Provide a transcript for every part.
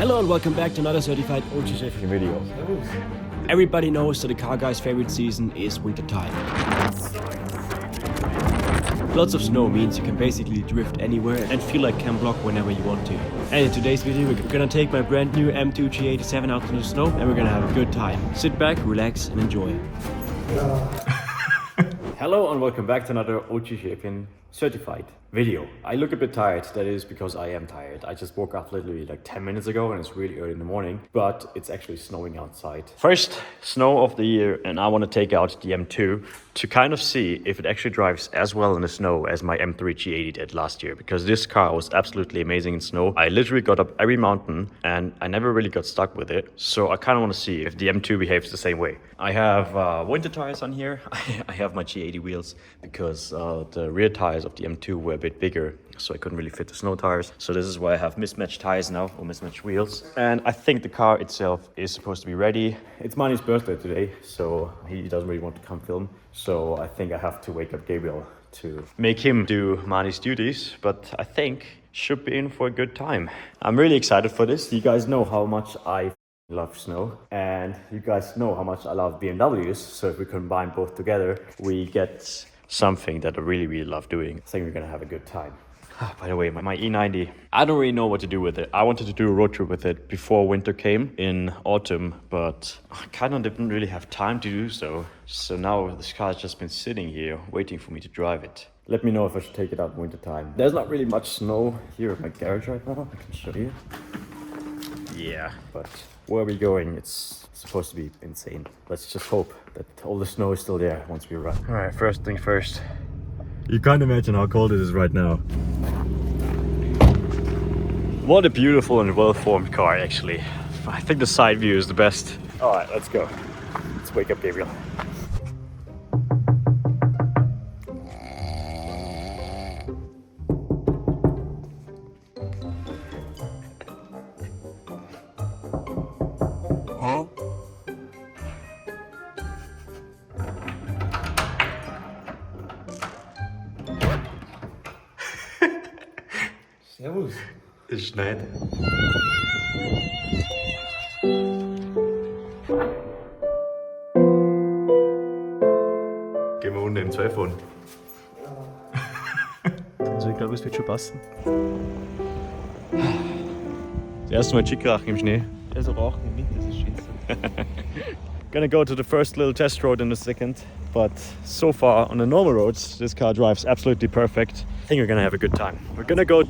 Hello and welcome back to another certified OG video. Everybody knows that the car guy's favorite season is winter time. Lots of snow means you can basically drift anywhere and feel like Cam Block whenever you want to. And in today's video we're gonna take my brand new M2 G87 out to the snow and we're gonna have a good time. Sit back, relax and enjoy. Hello and welcome back to another OG Champion certified video. I look a bit tired. That is because I am tired. I just woke up literally like 10 minutes ago and it's really early in the morning, but it's actually snowing outside. First snow of the year, and I want to take out the M2 to kind of see if it actually drives as well in the snow as my M3 G80 did last year, because this car was absolutely amazing in snow. I literally got up every mountain and I never really got stuck with it. So I kind of want to see if the M2 behaves the same way. I have winter tires on here. I have my G80 wheels because the rear tires of the M2 were a bit bigger, so I couldn't really fit the snow tires. So this is why I have mismatched tires now, or mismatched wheels. And I think the car itself is supposed to be ready. It's Mani's birthday today, so he doesn't really want to come film. So I think I have to wake up Gabriel to make him do Mani's duties, but I think should be in for a good time. I'm really excited for this. You guys know how much I love snow, and you guys know how much I love BMWs. So if we combine both together, we get something that I really love doing. I think we're gonna have a good time. By the way, my E90, I don't really know what to do with it. I wanted to do a road trip with it before winter came in autumn, but I kind of didn't really have time to do so. So now this car has just been sitting here waiting for me to drive it. Let me know if I should take it out in winter time. There's not really much snow here at my garage right now. I can show you. Yeah, but where we're going, it's supposed to be insane. Let's just hope that all the snow is still there once we arrive. All right, first thing first. You can't imagine how cold it is right now. What a beautiful and well-formed car, actually. I think the side view is the best. All right, let's go. Let's wake up Gabriel. Huh? Servus. Es schneit. Gehen wir unten im 12 fahren. Also ich glaube, es wird schon passen. Das erste Mal Chick-Rachen im Schnee. Also rauchen im Winter, das ist scheiße. Gonna go to the first little test road in a second, but so far on the normal roads, this car drives absolutely perfect. I think we're gonna have a good time. We're gonna go...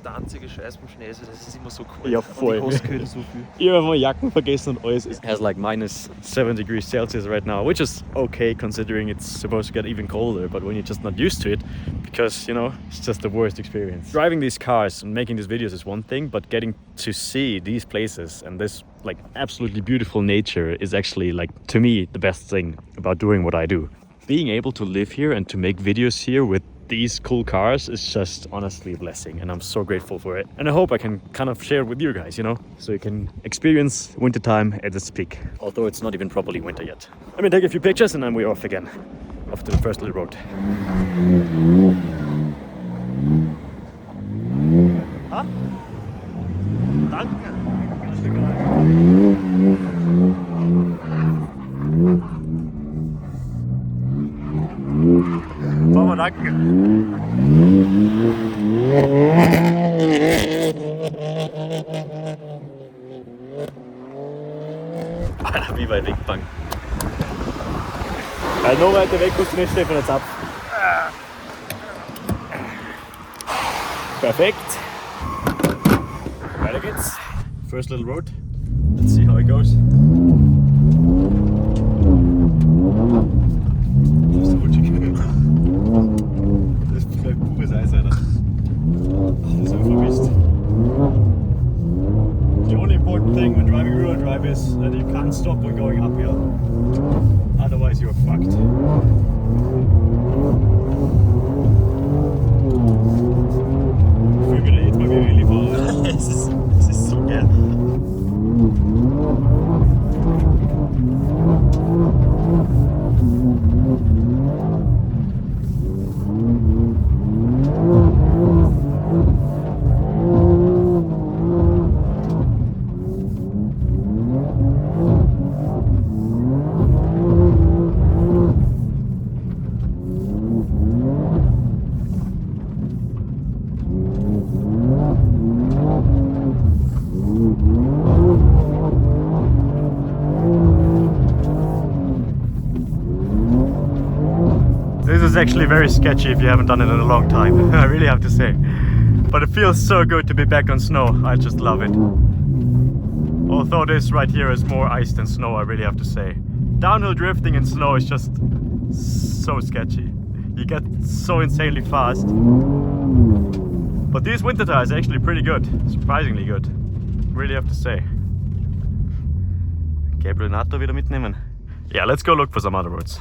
Der einzige Scheiß beim Schnee ist, das ist immer so cool. Ja, voll. Und die Hosen kühlen so viel. Ich habe meine Jacken vergessen und alles. It has like minus 7 degrees Celsius right now, which is okay considering it's supposed to get even colder, but when you're just not used to it, because, you know, it's just the worst experience. Driving these cars and making these videos is one thing, but getting to see these places and this like absolutely beautiful nature is actually, like, to me, the best thing about doing what I do. Being able to live here and to make videos here with these cool cars is just honestly a blessing, and I'm so grateful for it. And I hope I can kind of share it with you guys, you know, so you can experience wintertime at its peak, although it's not even properly winter yet. Let me take a few pictures and then we're off again, off to the first little road. Huh? Danke. Mama, danke. Alter, wie weit weg, Bank. Also noch weiter weg musst du nicht stehen von der Zapf. Perfekt. Weiter geht's. First little road. Let's see how it goes. The only important thing when driving rear-wheel drive is that you can't stop when going uphill. Otherwise you're fucked. Ich fühle mich jetzt mal wie Rallye fahre. Es ist so geil. is actually very sketchy if you haven't done it in a long time. I really have to say. But it feels so good to be back on snow. I just love it. Although this right here is more ice than snow, I really have to say. Downhill drifting in snow is just so sketchy. You get so insanely fast. But these winter tires are actually pretty good. Surprisingly good. Really have to say. Gabriel Nato wieder mitnehmen. Yeah, let's go look for some other roads.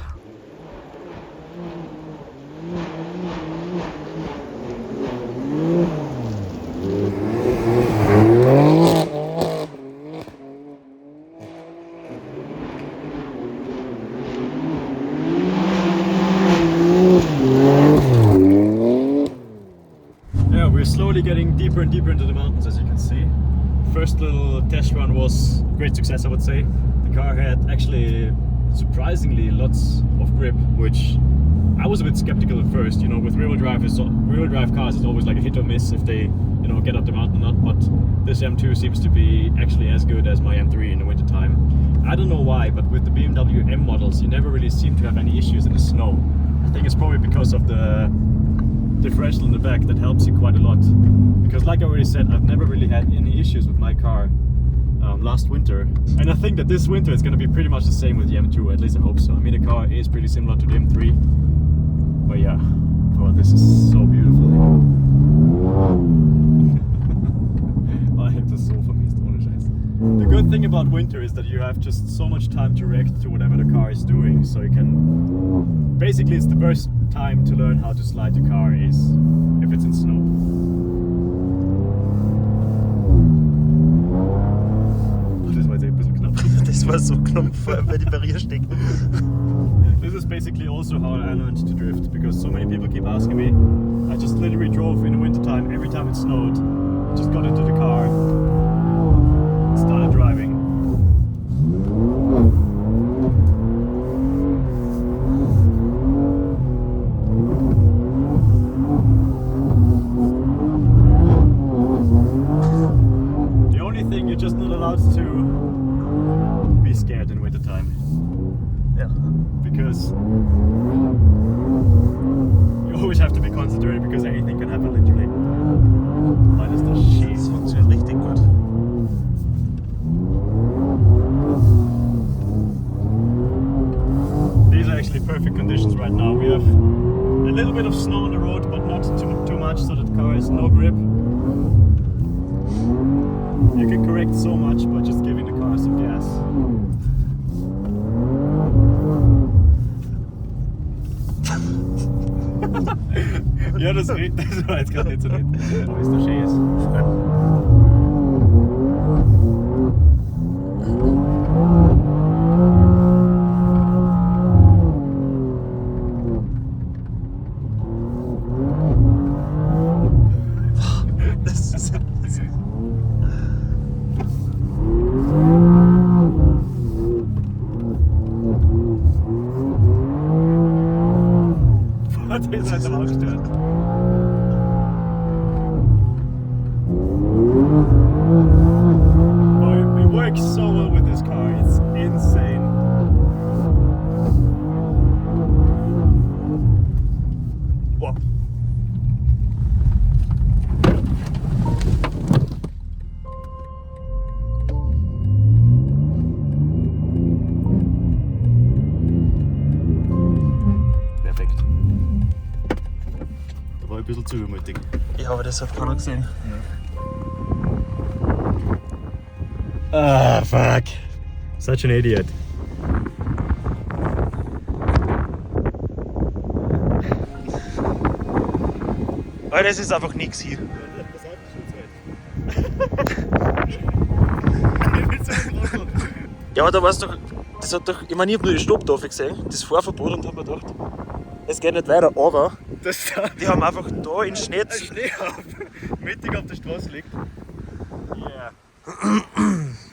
Yeah, we're slowly getting deeper and deeper into the mountains, as you can see. First little test run was a great success, I would say. The car had actually surprisingly lots of grip, which I was a bit skeptical at first. You know, with rear-wheel drive cars, it's always like a hit or miss if they, you know, get up the mountain or not. But this M2 seems to be actually as good as my M3 in the winter time. I don't know why, but with the BMW M models, you never really seem to have any issues in the snow. I think it's probably because of the differential in the back that helps you quite a lot. Because like I already said, I've never really had any issues with my car last winter. And I think that this winter it's going to be pretty much the same with the M2, at least I hope so. I mean, the car is pretty similar to the M3. But yeah, oh, this is so beautiful. I hate das so vermisst, ohne Scheiß. The good thing about winter is that you have just so much time to react to whatever the car is doing, so you can... Basically, it's the best time to learn how to slide the car is if it's in snow. Das war jetzt ein bisschen knapp. Das war so knapp, vor allem weil die Barriere steckt. This is basically also how I learned to drift, because so many people keep asking me. I just literally drove in the winter time, every time it snowed, just got into the car, started driving. The only thing, you're just not allowed to be scared in winter time. Ja. Because you always have to be concentrated, because anything can happen literally. Oh, das ist doch shit. Das funktioniert richtig gut. These are actually perfect conditions right now. We have a little bit of snow on the road, but not too much, so that the car has no grip. You can correct so much by just giving the car some gas. Ja, das war jetzt gerade nicht so nett. Aber ist doch schön. Das ist halt aber auch stört. Oh, it works so well with this car, it's insane. Wow. Perfekt. Da war ich ein bisschen zu übermütig. Ja, aber das hat keiner gesehen. Ah, fuck. Such an idiot. Aber das ist einfach nichts hier. Ja, aber da war's doch. Das hat doch. Ich meine, ich hab nur die Stopptafel gesehen, das Fahrverbot, und hab mir gedacht, es geht nicht weiter, aber Das da. die haben einfach da in Schnee. Mittig auf der Straße liegt. Yeah.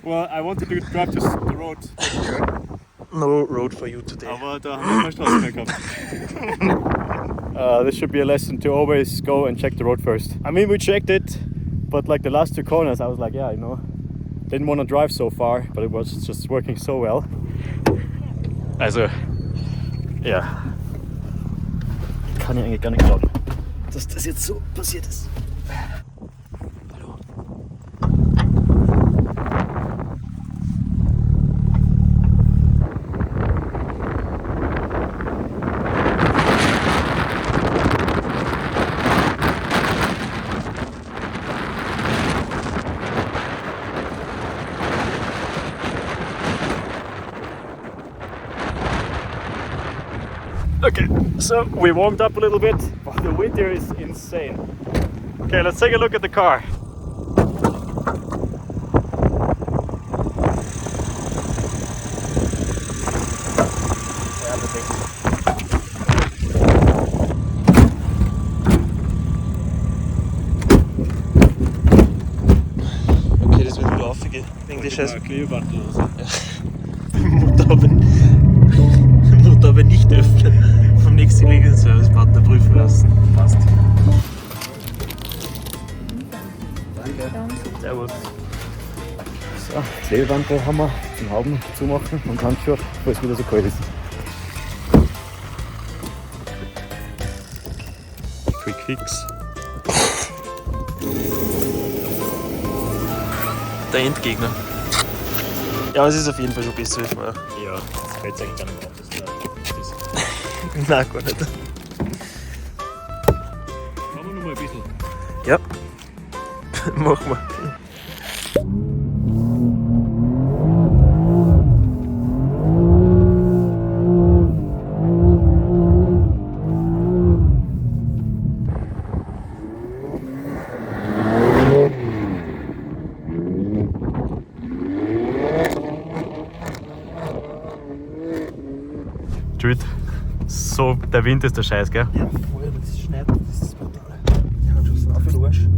Well, I wanted to drive to the road. No road for you today. Aber da haben wir keine Straße mehr gehabt. This should be a lesson to always go and check the road first. I mean, we checked it, but like the last two corners, I was like, yeah, you know, didn't want to drive so far, but it was just working so well. Also, yeah. kann ich eigentlich gar nicht glauben, dass das jetzt so passiert ist. Hallo. Okay, so we warmed up a little bit, but the wind here is insane. Okay, let's take a look at the car. Okay, das wird wieder aufgehen. Wegen der Scheiße. Klebeband oder so. Mutter aber nicht öffnen. Vom nächsten Servicepartner prüfen lassen. Passt. Danke. Servus. So, Klebeband haben wir zum Hauben zumachen und Handschuhe, weil es wieder so kalt ist. Quick Fix. Der Endgegner. Ja, es ist auf jeden Fall schon besser wie vorher. Ja, das fällt eigentlich gar nicht mehr auf. Nein, gar nicht. Machen wir noch mal ein bisschen. Ja, machen wir. Jude, so der Wind ist der Scheiß, gell? Ja, voll, wenn es schneit, das ist brutal. Ich hab schon so auf den Arsch.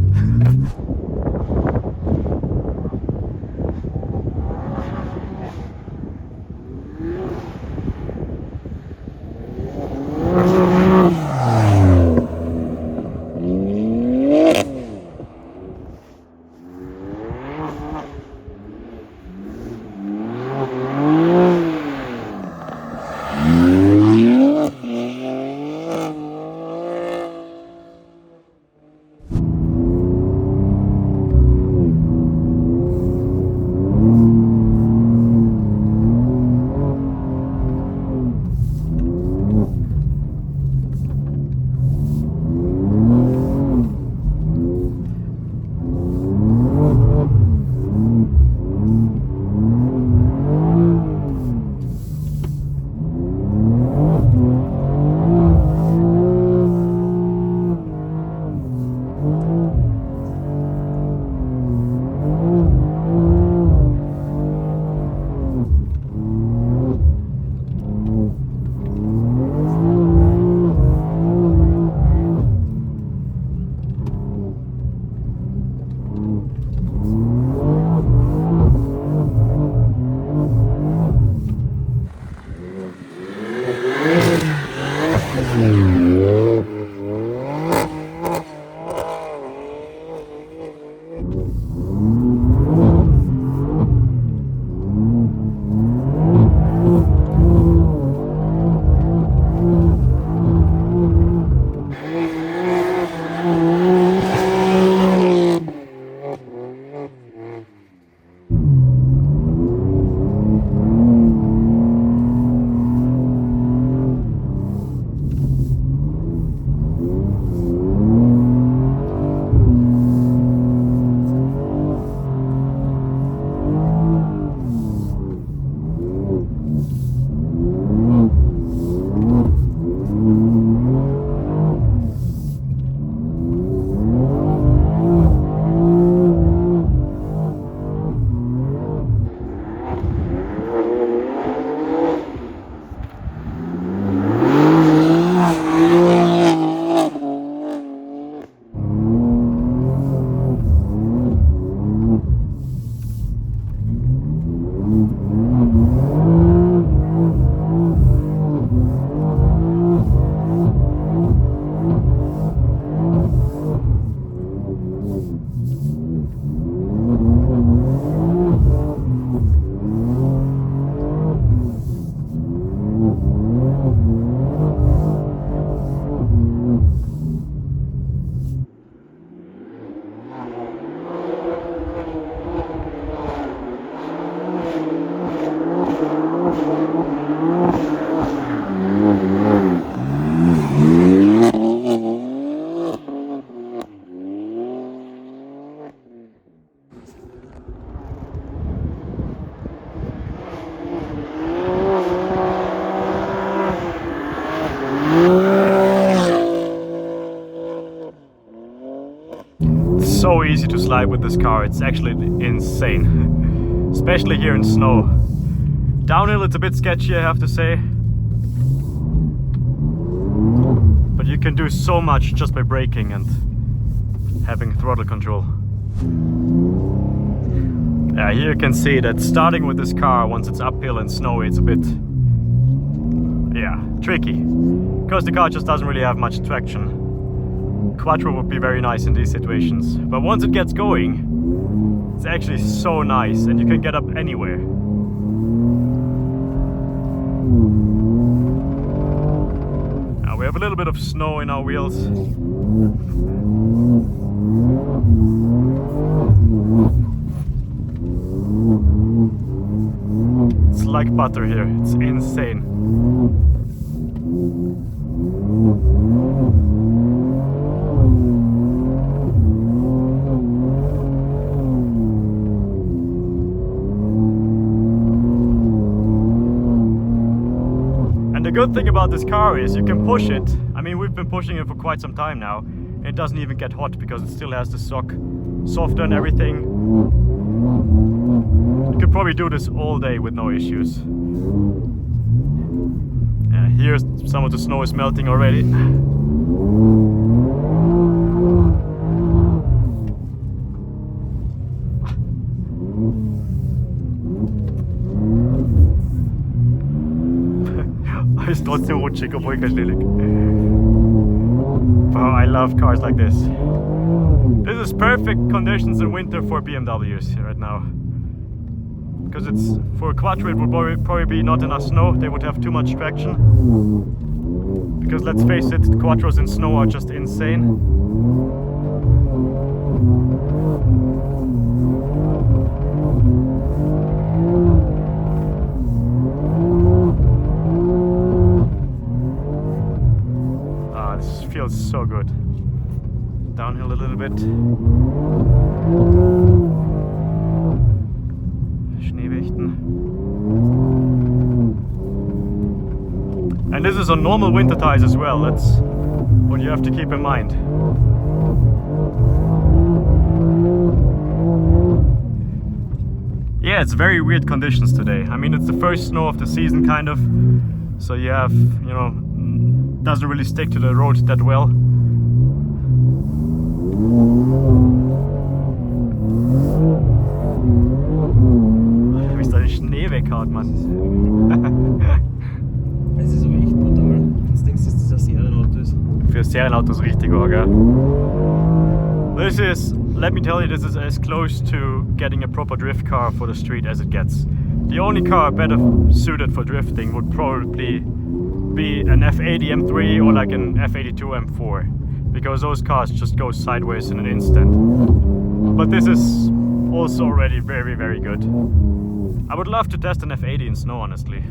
easy to slide with this car. It's actually insane, especially here in snow. Downhill it's a bit sketchy, I have to say. But you can do so much just by braking and having throttle control. Yeah, here you can see that starting with this car, once it's uphill and snowy, it's a bit, yeah, tricky. Because the car just doesn't really have much traction. Quattro would be very nice in these situations. But once it gets going, it's actually so nice and you can get up anywhere. Now we have a little bit of snow in our wheels. It's like butter here, it's insane. And the good thing about this car is you can push it. I mean, we've been pushing it for quite some time now. And it doesn't even get hot because it still has the softer and everything. You could probably do this all day with no issues. Yeah, here's some of the snow is melting already. Ist trotzdem rutschig, obwohl kein Schnee liegt. Oh, I love cars like this. This is perfect conditions in winter for BMWs right now. Because it's for a Quattro, it would probably be not enough snow. They would have too much traction. Because let's face it, Quattros in snow are just insane. This feels so good. Downhill a little bit. Schneewächten. And this is on normal winter tires as well. That's what you have to keep in mind. Yeah, it's very weird conditions today. I mean, it's the first snow of the season, kind of. So you have, you know, doesn't really stick to the road that well. Wie ist da der Schnee weghaut, Mann. Es ist aber echt brutal. Wenn du denkst, dass das ein Serienauto ist. Für Serienautos richtig, gell? This is, let me tell you, this is as close to getting a proper drift car for the street as it gets. The only car better suited for drifting would probably be an F80 M3 or like an F82 M4, because those cars just go sideways in an instant. But this is also already very, very good. I would love to test an F80 in snow, honestly.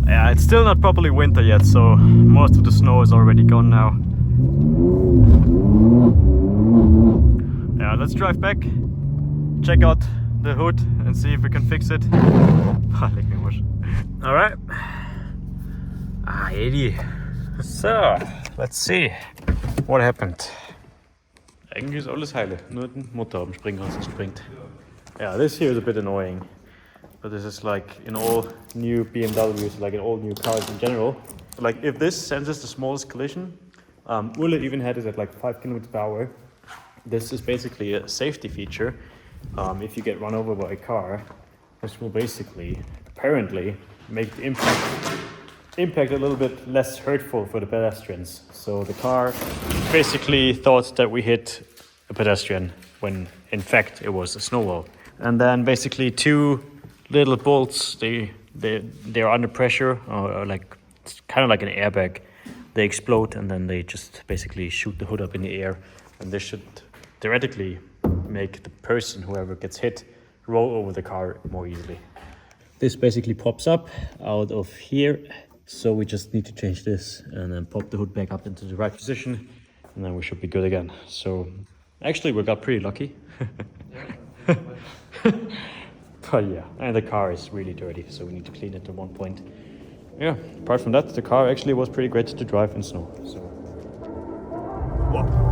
Yeah, it's still not properly winter yet, so most of the snow is already gone now. Yeah, let's drive back, check out the hood and see if we can fix it. Alright. 80. So, let's see what happened. Eigentlich ist alles heile, nur den Motor am Springen, als es springt. Yeah, this here is a bit annoying. But this is like in all new BMWs, like in all new cars in general. Like if this senses the smallest collision, Ulle even had it at like 5 km per hour. This is basically a safety feature. If you get run over by a car, this will basically, apparently, make the impact a little bit less hurtful for the pedestrians. So the car basically thought that we hit a pedestrian when in fact it was a snowball. And then basically two little bolts, they're under pressure, or like it's kind of like an airbag. They explode and then they just basically shoot the hood up in the air, and this should theoretically make the person, whoever gets hit, roll over the car more easily. This basically pops up out of here, so we just need to change this and then pop the hood back up into the right position, and then we should be good again. So actually we got pretty lucky. But yeah, and the car is really dirty, so we need to clean it at one point. Yeah, apart from that, the car actually was pretty great to drive in snow. So, wow.